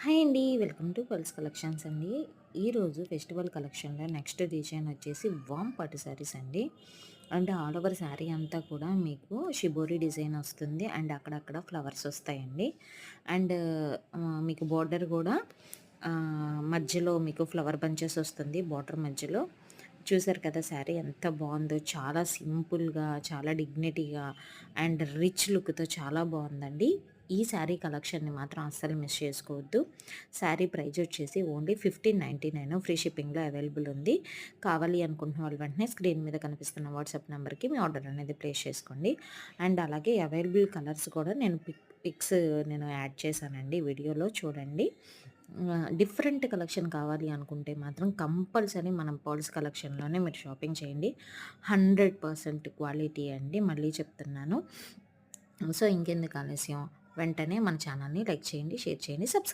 Hi అండి. Welcome to pulse collections అండి. ఈరోజు ఫెస్టివల్ కలెక్షన్‌లో నెక్స్ట్ డిజైన్ వచ్చేసి వామ్ పట్టు శారీస్ అండి. అంటే ఆల్ ఓవర్ శారీ అంతా కూడా మీకు షిబోరి డిజైన్ వస్తుంది. అండ్ అక్కడక్కడ ఫ్లవర్స్ వస్తాయండి. అండ్ మీకు బోర్డర్ కూడా మధ్యలో మీకు ఫ్లవర్ బంచెస్ వస్తుంది బోర్డర్ మధ్యలో. చూసారు కదా శారీ ఎంత బాగుందో, చాలా సింపుల్‌గా, చాలా డిగ్నిటీగా అండ్ రిచ్ లుక్‌తో చాలా బాగుందండి. ఈ శారీ కలెక్షన్‌ని మాత్రం అస్సలు మిస్ చేసుకోవద్దు. శారీ ప్రైస్ వచ్చేసి ఓన్లీ 1599 ఫ్రీ షిప్పింగ్‌లో అవైలబుల్ ఉంది. కావాలి అనుకుంటున్న వాళ్ళు వెంటనే స్క్రీన్ మీద కనిపిస్తున్న వాట్సాప్ నెంబర్‌కి మీ ఆర్డర్ అనేది ప్లేస్ చేసుకోండి. అండ్ అలాగే అవైలబుల్ కలర్స్ కూడా నేను పిక్స్ నేను యాడ్ చేశానండి వీడియోలో చూడండి. డిఫరెంట్ కలెక్షన్ కావాలి అనుకుంటే మాత్రం కంపల్సరీ మనం పాల్స్ కలెక్షన్‌లోనే మీరు షాపింగ్ చేయండి. 100% క్వాలిటీ అండి. మళ్ళీ చెప్తున్నాను. సో, ఇంకెందుకు ఆలస్యం, వెంటనే మన ఛానల్‌ని లైక్ చేయండి, షేర్ చేయండి,